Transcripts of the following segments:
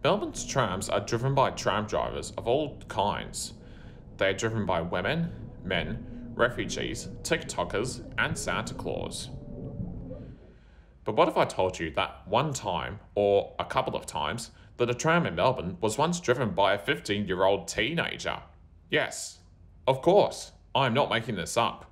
Melbourne's trams are driven by tram drivers of all kinds. They are driven by women, men, refugees, TikTokers, and Santa Claus. But what if I told you that one time, or a couple of times, that a tram in Melbourne was once driven by a 15-year-old teenager? Yes, of course, I'm not making this up.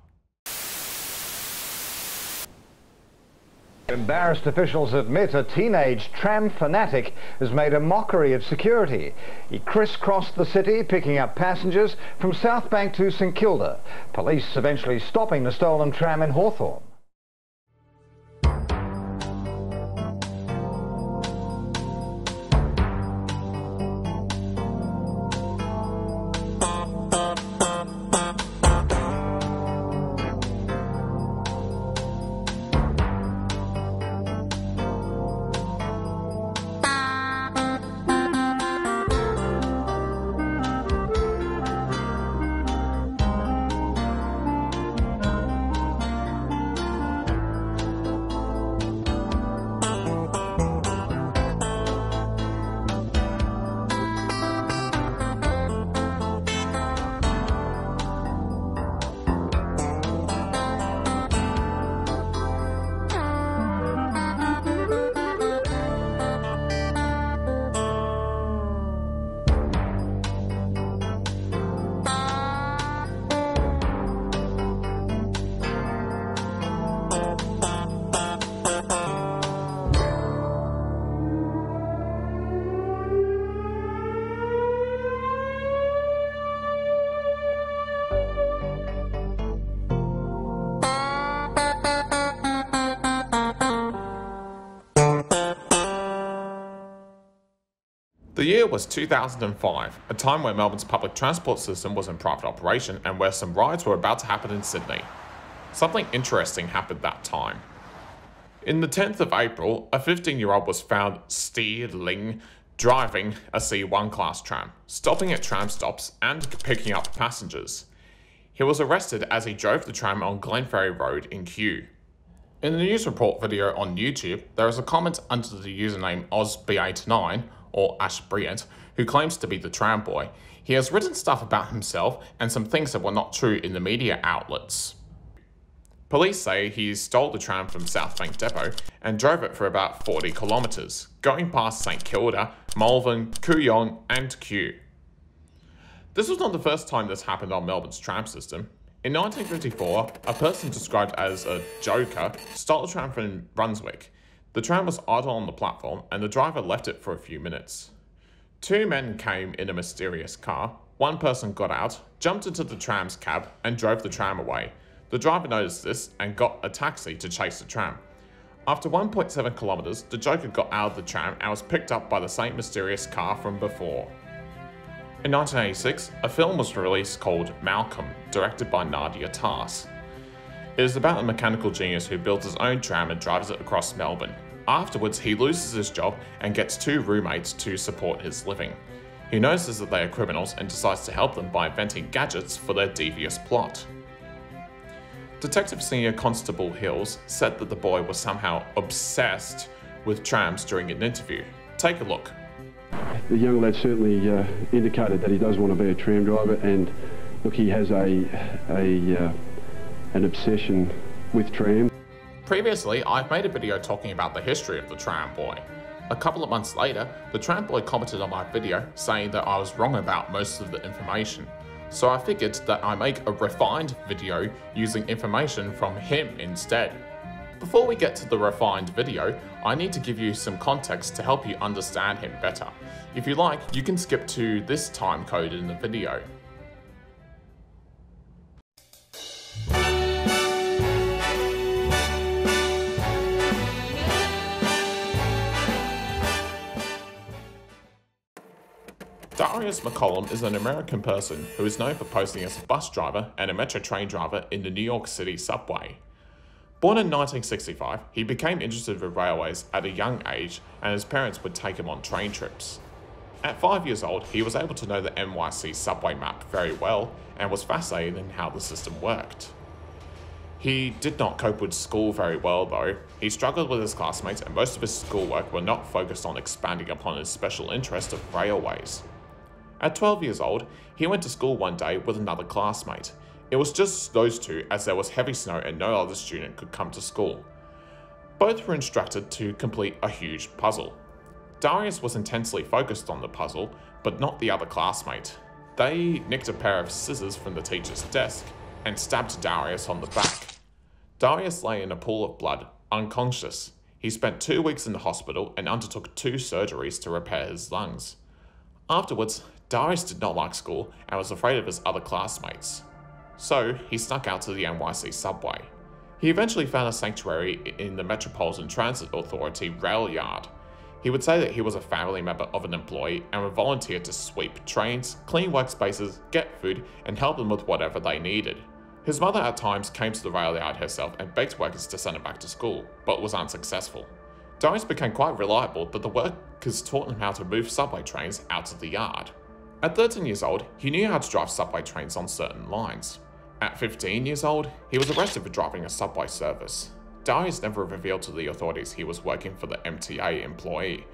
Embarrassed officials admit a teenage tram fanatic has made a mockery of security. He crisscrossed the city, picking up passengers from South Bank to St Kilda. Police eventually stopping the stolen tram in Hawthorn. The year was 2005, a time where Melbourne's public transport system was in private operation and where some riots were about to happen in Sydney. Something interesting happened that time. In the 10th of April, a 15-year-old was found stealing, driving a C1 class tram, stopping at tram stops and picking up passengers. He was arrested as he drove the tram on Glenferrie Road in Kew. In the news report video on YouTube, there is a comment under the username OzB89, or Ash Bryant, who claims to be the Tram Boy. He has written stuff about himself and some things that were not true in the media outlets. Police say he stole the tram from South Bank Depot and drove it for about 40 kilometres, going past St Kilda, Malvern, Kooyong and Kew. This was not the first time this happened on Melbourne's tram system. In 1954, a person described as a joker stole a tram from Brunswick. The tram was idle on the platform and the driver left it for a few minutes. Two men came in a mysterious car. One person got out, jumped into the tram's cab and drove the tram away. The driver noticed this and got a taxi to chase the tram. After 1.7 kilometres, the joker got out of the tram and was picked up by the same mysterious car from before. In 1986, a film was released called Malcolm, directed by Nadia Tass. It is about a mechanical genius who builds his own tram and drives it across Melbourne. Afterwards, he loses his job and gets two roommates to support his living. He notices that they are criminals and decides to help them by inventing gadgets for their devious plot. Detective Senior Constable Hills said that the boy was somehow obsessed with trams during an interview. Take a look. The young lad certainly indicated that he does want to be a tram driver, and look, he has an obsession with trams. Previously, I've made a video talking about the history of the Tram Boy. A couple of months later, the Tram Boy commented on my video saying that I was wrong about most of the information. So I figured that I make a refined video using information from him instead. Before we get to the refined video, I need to give you some context to help you understand him better. If you like, you can skip to this time code in the video. Darius McCollum is an American person who is known for posing as a bus driver and a metro train driver in the New York City subway. Born in 1965, he became interested in railways at a young age and his parents would take him on train trips. At 5 years old, he was able to know the NYC subway map very well and was fascinated in how the system worked. He did not cope with school very well though. He struggled with his classmates and most of his schoolwork were not focused on expanding upon his special interest of railways. At 12 years old, he went to school one day with another classmate. It was just those two as there was heavy snow and no other student could come to school. Both were instructed to complete a huge puzzle. Darius was intensely focused on the puzzle, but not the other classmate. They nicked a pair of scissors from the teacher's desk and stabbed Darius on the back. Darius lay in a pool of blood, unconscious. He spent 2 weeks in the hospital and undertook 2 surgeries to repair his lungs. Afterwards, Darius did not like school and was afraid of his other classmates. So, he snuck out to the NYC subway. He eventually found a sanctuary in the Metropolitan Transit Authority rail yard. He would say that he was a family member of an employee and would volunteer to sweep trains, clean workspaces, get food, and help them with whatever they needed. His mother at times came to the rail yard herself and begged workers to send him back to school, but was unsuccessful. Darius became quite reliable that the workers taught him how to move subway trains out of the yard. At 13 years old, he knew how to drive subway trains on certain lines. At 15 years old, he was arrested for driving a subway service. Darius never revealed to the authorities he was working for the MTA employee.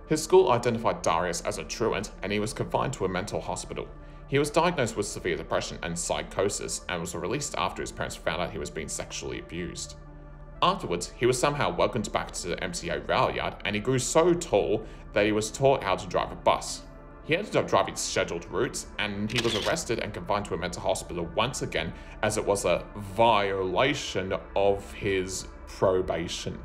His school identified Darius as a truant and he was confined to a mental hospital. He was diagnosed with severe depression and psychosis and was released after his parents found out he was being sexually abused. Afterwards, he was somehow welcomed back to the MTA rail yard and he grew so tall that he was taught how to drive a bus. He ended up driving scheduled routes and he was arrested and confined to a mental hospital once again as it was a violation of his probation.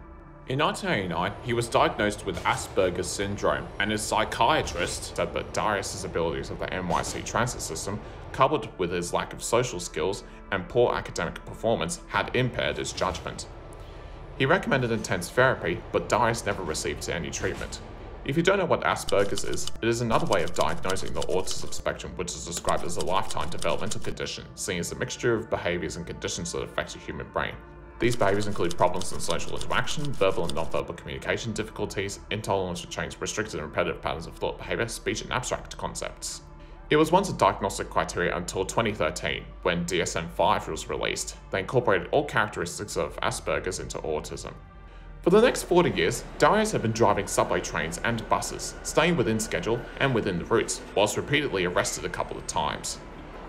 In 1989, he was diagnosed with Asperger's syndrome and his psychiatrist said that Darius's abilities of the NYC transit system, coupled with his lack of social skills and poor academic performance, had impaired his judgment. He recommended intense therapy, but Darius never received any treatment. If you don't know what Asperger's is, it is another way of diagnosing the autism spectrum, which is described as a lifetime developmental condition, seen as a mixture of behaviours and conditions that affect the human brain. These behaviours include problems in social interaction, verbal and non-verbal communication difficulties, intolerance to change, restricted and repetitive patterns of thought behaviour, speech and abstract concepts. It was once a diagnostic criteria until 2013, when DSM-5 was released. They incorporated all characteristics of Asperger's into autism. For the next 40 years, Darius had been driving subway trains and buses, staying within schedule and within the routes, whilst repeatedly arrested a couple of times.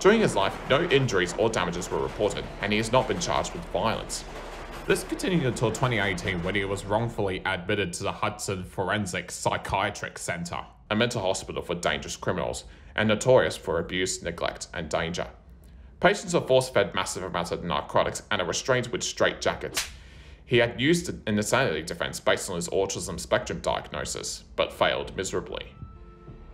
During his life, no injuries or damages were reported, and he has not been charged with violence. This continued until 2018 when he was wrongfully admitted to the Hudson Forensic Psychiatric Center, a mental hospital for dangerous criminals, and notorious for abuse, neglect, and danger. Patients are force-fed massive amounts of narcotics and are restrained with straitjackets. He had used an insanity defense based on his autism spectrum diagnosis, but failed miserably.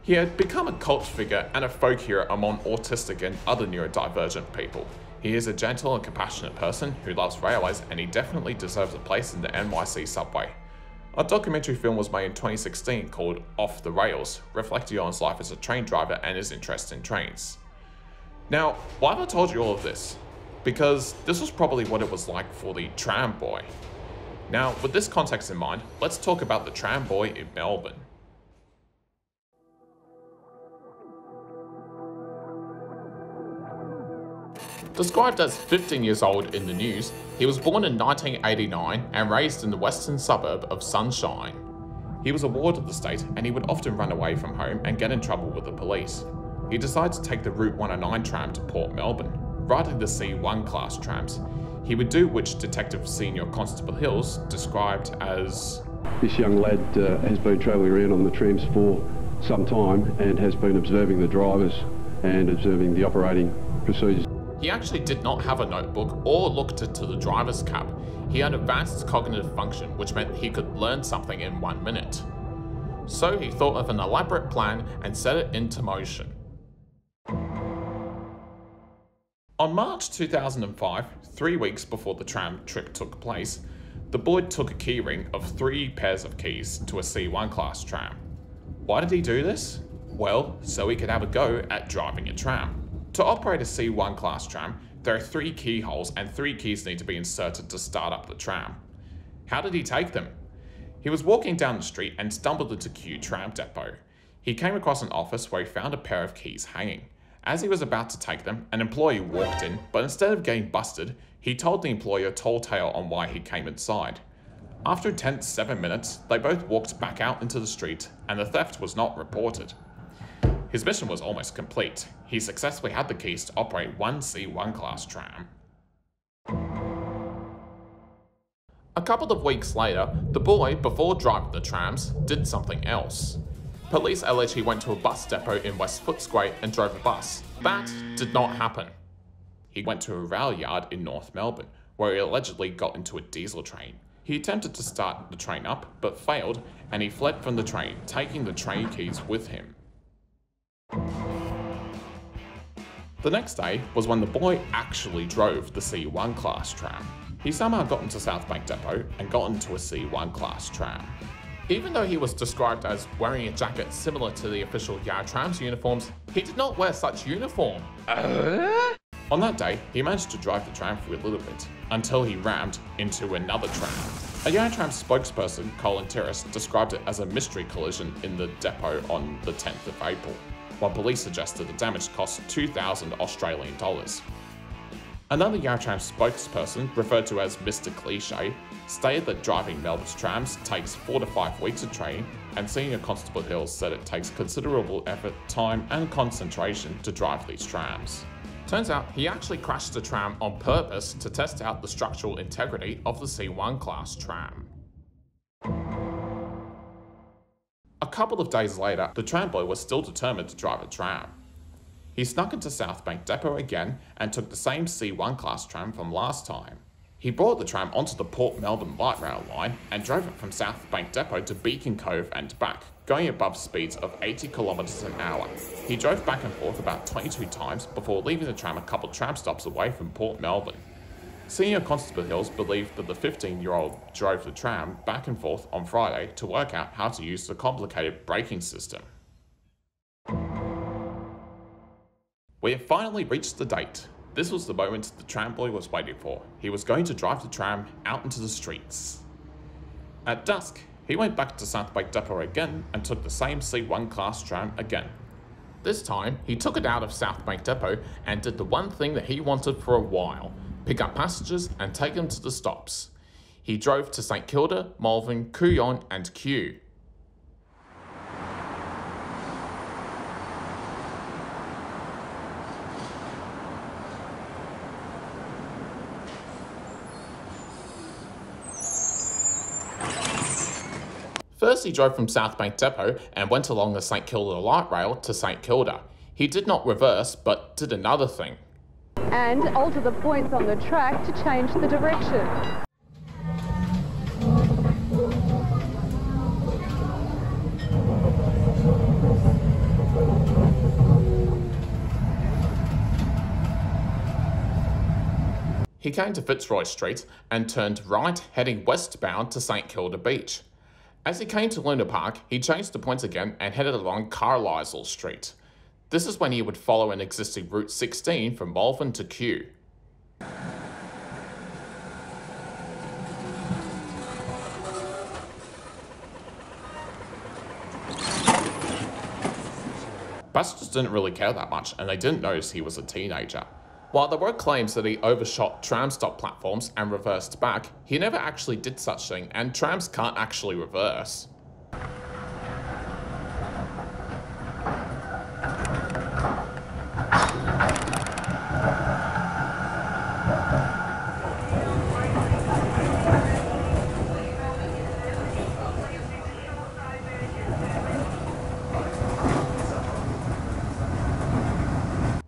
He had become a cult figure and a folk hero among autistic and other neurodivergent people. He is a gentle and compassionate person who loves railways, and he definitely deserves a place in the NYC subway. A documentary film was made in 2016 called Off the Rails, reflecting on his life as a train driver and his interest in trains. Now, why have I told you all of this? Because this was probably what it was like for the Tram Boy. Now, with this context in mind, let's talk about the Tram Boy in Melbourne. Described as 15 years old in the news, he was born in 1989 and raised in the western suburb of Sunshine. He was a ward of the state and he would often run away from home and get in trouble with the police. He decided to take the Route 109 tram to Port Melbourne, riding the C1 class trams. He would do which Detective Senior Constable Hills described as... This young lad has been travelling around on the trams for some time and has been observing the drivers and observing the operating procedures. He actually did not have a notebook or looked into the driver's cab. He had advanced cognitive function, which meant he could learn something in 1 minute. So he thought of an elaborate plan and set it into motion. On March 2005, 3 weeks before the tram trip took place, the boy took a keyring of 3 pairs of keys to a C1 class tram. Why did he do this? Well, so he could have a go at driving a tram. To operate a C1 class tram, there are 3 keyholes and 3 keys need to be inserted to start up the tram. How did he take them? He was walking down the street and stumbled into Kew Tram Depot. He came across an office where he found a pair of keys hanging. As he was about to take them, an employee walked in, but instead of getting busted, he told the employee a tall tale on why he came inside. After a tense 7 minutes, they both walked back out into the street, and the theft was not reported. His mission was almost complete. He successfully had the keys to operate one C1 class tram. A couple of weeks later, the boy, before driving the trams, did something else. Police allege he went to a bus depot in West Footscray and drove a bus. That did not happen. He went to a rail yard in North Melbourne, where he allegedly got into a diesel train. He attempted to start the train up, but failed, and he fled from the train, taking the train keys with him. The next day was when the boy actually drove the C1 class tram. He somehow got into South Bank Depot and got into a C1 class tram. Even though he was described as wearing a jacket similar to the official Yarra Trams uniforms, he did not wear such uniform. On that day, he managed to drive the tram for a little bit, until he rammed into another tram. A Yarra Trams spokesperson, Colin Terrace, described it as a mystery collision in the depot on the 10th of April, while police suggested the damage cost 2,000 Australian dollars. Another Yarra Trams spokesperson, referred to as Mr. Cliche, stated that driving Melbourne's trams takes 4 to 5 weeks of training, and Senior Constable Hills said it takes considerable effort, time and concentration to drive these trams. Turns out he actually crashed the tram on purpose to test out the structural integrity of the C1 class tram. A couple of days later, the Tram Boy was still determined to drive a tram. He snuck into South Bank Depot again and took the same C1 class tram from last time. He brought the tram onto the Port Melbourne light rail line and drove it from South Bank Depot to Beacon Cove and back, going above speeds of 80 kilometres an hour. He drove back and forth about 22 times before leaving the tram a couple tram stops away from Port Melbourne. Senior Constable Hills believed that the 15-year-old drove the tram back and forth on Friday to work out how to use the complicated braking system. We have finally reached the date. This was the moment the Tram Boy was waiting for. He was going to drive the tram out into the streets. At dusk, he went back to South Bank Depot again and took the same C1 class tram again. This time, he took it out of South Bank Depot and did the one thing that he wanted for a while: pick up passengers and take them to the stops. He drove to St Kilda, Malvern, Kooyong and Kew. First, he drove from South Bank Depot and went along the St Kilda light rail to St Kilda. He did not reverse, but did another thing. And alter the points on the track to change the direction. He came to Fitzroy Street and turned right, heading westbound to St Kilda Beach. As he came to Luna Park, he changed the points again and headed along Carlisle Street. This is when he would follow an existing Route 16 from Malvern to Kew. Passengers didn't really care that much, and they didn't notice he was a teenager. While there were claims that he overshot tram stop platforms and reversed back, he never actually did such thing, and trams can't actually reverse.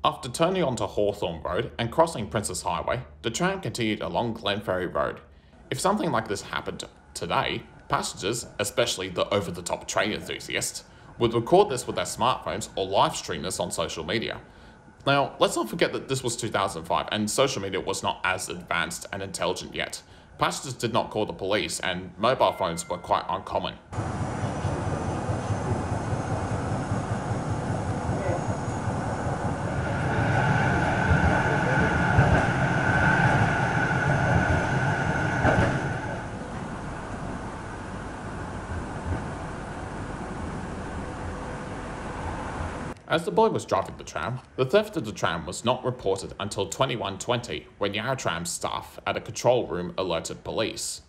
After turning onto Hawthorn Road and crossing Princess Highway, the tram continued along Glenferrie Road. If something like this happened today, passengers, especially the over-the-top train enthusiasts, would record this with their smartphones or live stream this on social media. Now, let's not forget that this was 2005 and social media was not as advanced and intelligent yet. Passengers did not call the police and mobile phones were quite uncommon. As the boy was driving the tram, the theft of the tram was not reported until 21:20 when Yarra Tram's staff at a control room alerted police.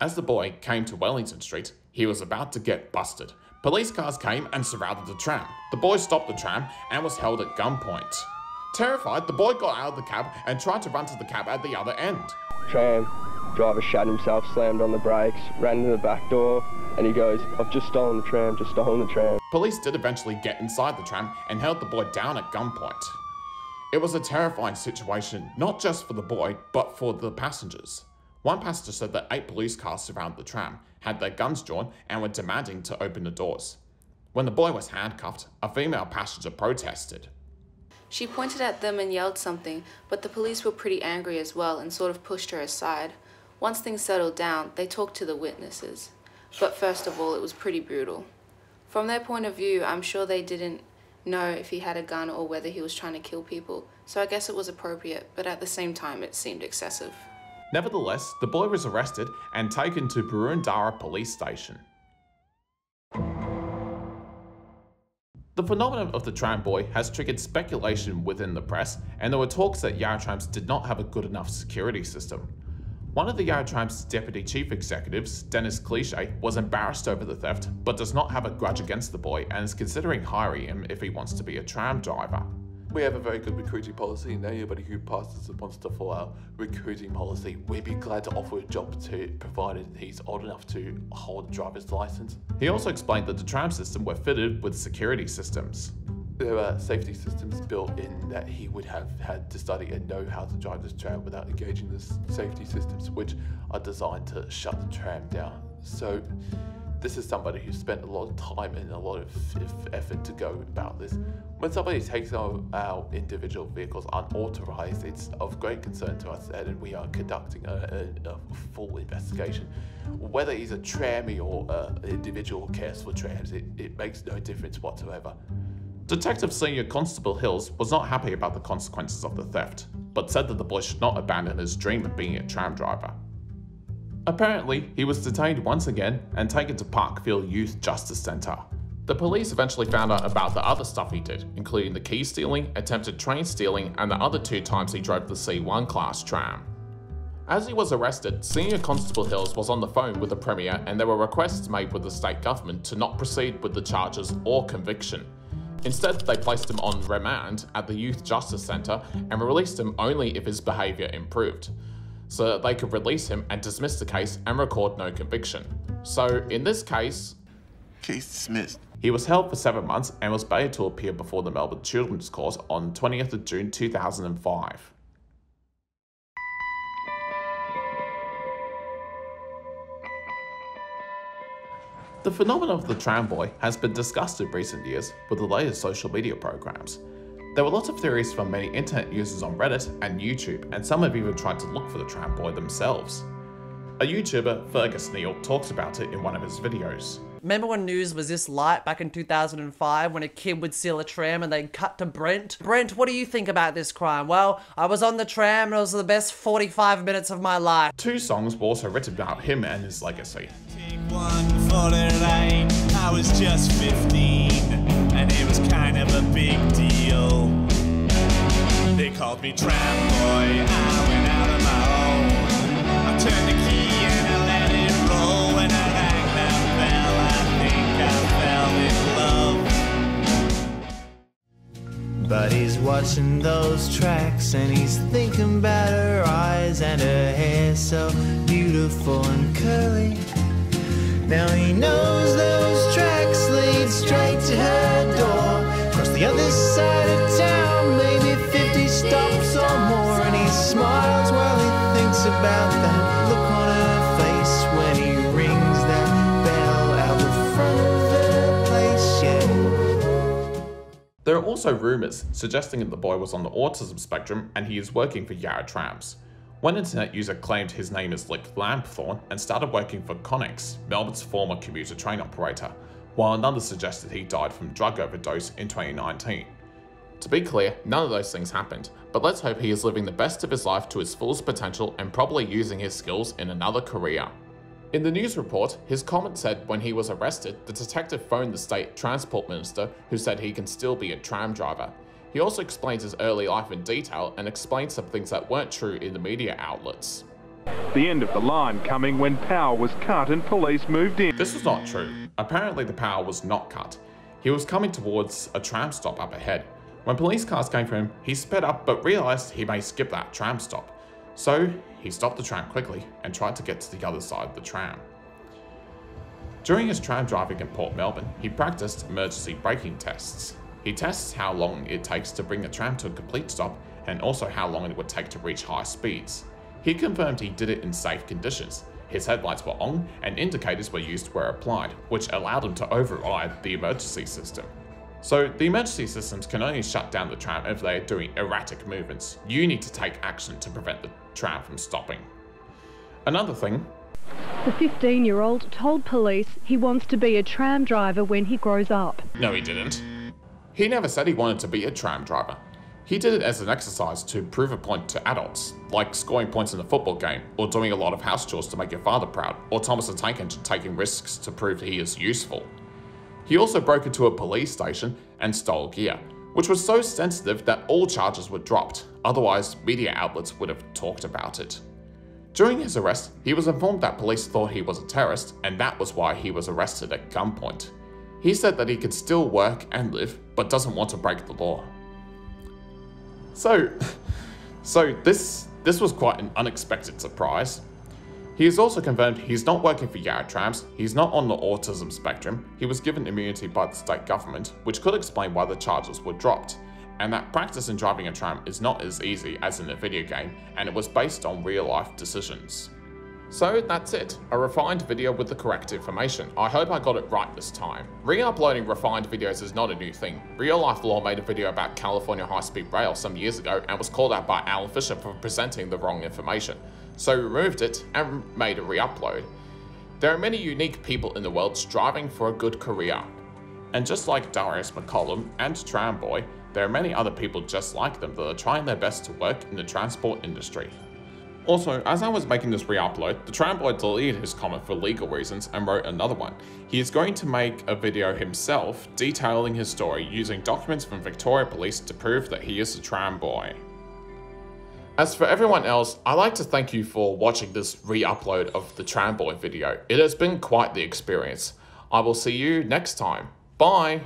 As the boy came to Wellington Street, he was about to get busted. Police cars came and surrounded the tram. The boy stopped the tram and was held at gunpoint. Terrified, the boy got out of the cab and tried to run to the cab at the other end. Tram driver shat himself, slammed on the brakes, ran to the back door, and he goes, "I've just stolen the tram, just stolen the tram." Police did eventually get inside the tram and held the boy down at gunpoint. It was a terrifying situation, not just for the boy, but for the passengers. One passenger said that 8 police cars surrounded the tram, had their guns drawn, and were demanding to open the doors. When the boy was handcuffed, a female passenger protested. She pointed at them and yelled something, but the police were pretty angry as well and sort of pushed her aside. Once things settled down, they talked to the witnesses. But first of all, it was pretty brutal. From their point of view, I'm sure they didn't know if he had a gun or whether he was trying to kill people, so I guess it was appropriate, but at the same time it seemed excessive. Nevertheless, the boy was arrested and taken to Burundara police station. The phenomenon of the tram boy has triggered speculation within the press, and there were talks that Yarra Trams did not have a good enough security system. One of the Yarra Trams' deputy chief executives, Dennis Cliche, was embarrassed over the theft, but does not have a grudge against the boy and is considering hiring him if he wants to be a tram driver. We have a very good recruiting policy, and anybody who passes and wants to follow our recruiting policy, we'd be glad to offer a job to, provided he's old enough to hold a driver's license. He also explained that the tram system were fitted with security systems. There are safety systems built in that he would have had to study and know how to drive this tram without engaging the safety systems, which are designed to shut the tram down. So this is somebody who spent a lot of time and a lot of effort to go about this. When somebody takes our individual vehicles unauthorized, it's of great concern to us, and we are conducting a full investigation. Whether he's a trammie or an individual who cares for trams, it makes no difference whatsoever. Detective Senior Constable Hills was not happy about the consequences of the theft, but said that the boy should not abandon his dream of being a tram driver. Apparently, he was detained once again and taken to Parkville Youth Justice Centre. The police eventually found out about the other stuff he did, including the key stealing, attempted train stealing, and the other 2 times he drove the C1 class tram. As he was arrested, Senior Constable Hills was on the phone with the Premier, and there were requests made with the state government to not proceed with the charges or conviction. Instead, they placed him on remand at the Youth Justice Centre and released him only if his behaviour improved, so that they could release him and dismiss the case and record no conviction. So in this case, case dismissed. He was held for 7 months and was bailed to appear before the Melbourne Children's Court on 20th of June 2005. The phenomenon of the tram boy has been discussed in recent years with the latest social media programs. There were lots of theories from many internet users on Reddit and YouTube, and some have even tried to look for the tram boy themselves. A YouTuber, Fergus Neal, talks about it in one of his videos. Remember when news was this light back in 2005 when a kid would steal a tram and they'd cut to Brent? Brent, what do you think about this crime? Well, I was on the tram and it was the best 45 minutes of my life. 2 songs were also written about him and his legacy. Take one for the rain. I was just 15 and it was kind of a big deal. They called me Tram Boy. I went out on my own. I turned the key and I let it roll. When I rang that bell, I think I fell in love. But he's watching those tracks and he's thinking about her eyes and her hair so beautiful and curly. Now he knows those tracks lead straight to her door. Across the other side of town, maybe 50 stops or more. And he smiles while he thinks about that look on her face when he rings that bell out the front of the place, yeah. There are also rumours suggesting that the boy was on the autism spectrum and he is working for Yarra Trams. One internet user claimed his name is Lick Lampthorne and started working for Connex, Melbourne's former commuter train operator, while another suggested he died from drug overdose in 2019. To be clear, none of those things happened, but let's hope he is living the best of his life to his fullest potential and probably using his skills in another career. In the news report, his comment said when he was arrested, the detective phoned the state transport minister who said he can still be a tram driver. He also explains his early life in detail and explains some things that weren't true in the media outlets. The end of the line coming when power was cut and police moved in. This was not true. Apparently the power was not cut. He was coming towards a tram stop up ahead. When police cars came for him, he sped up but realised he may skip that tram stop. So he stopped the tram quickly and tried to get to the other side of the tram. During his tram driving in Port Melbourne, he practiced emergency braking tests. He tests how long it takes to bring a tram to a complete stop and also how long it would take to reach high speeds. He confirmed he did it in safe conditions. His headlights were on and indicators were used where applied, which allowed him to override the emergency system. So the emergency systems can only shut down the tram if they are doing erratic movements. You need to take action to prevent the tram from stopping. Another thing, The 15-year-old told police he wants to be a tram driver when he grows up. no he didn't. He never said he wanted to be a tram driver. He did it as an exercise to prove a point to adults, like scoring points in a football game, or doing a lot of house chores to make your father proud, or Thomas the Tank Engine taking risks to prove he is useful. He also broke into a police station and stole gear, which was so sensitive that all charges were dropped, otherwise media outlets would have talked about it. During his arrest, he was informed that police thought he was a terrorist, and that was why he was arrested at gunpoint. He said that he could still work and live, but doesn't want to break the law. So this was quite an unexpected surprise. He has also confirmed he's not working for Yarra Trams, he's not on the autism spectrum, he was given immunity by the state government, which could explain why the charges were dropped, and that practice in driving a tram is not as easy as in a video game, and it was based on real-life decisions. So that's it, a refined video with the correct information. I hope I got it right this time. Re-uploading refined videos is not a new thing. Real Life Law made a video about California high-speed rail some years ago and was called out by Alan Fisher for presenting the wrong information. So removed it and made a re-upload. There are many unique people in the world striving for a good career. And just like Darius McCollum and Tram Boy, there are many other people just like them that are trying their best to work in the transport industry. Also, as I was making this re-upload, the Tram Boy deleted his comment for legal reasons and wrote another one. He is going to make a video himself detailing his story using documents from Victoria Police to prove that he is a Tram Boy. As for everyone else, I'd like to thank you for watching this re-upload of the Tram Boy video. It has been quite the experience. I will see you next time. Bye!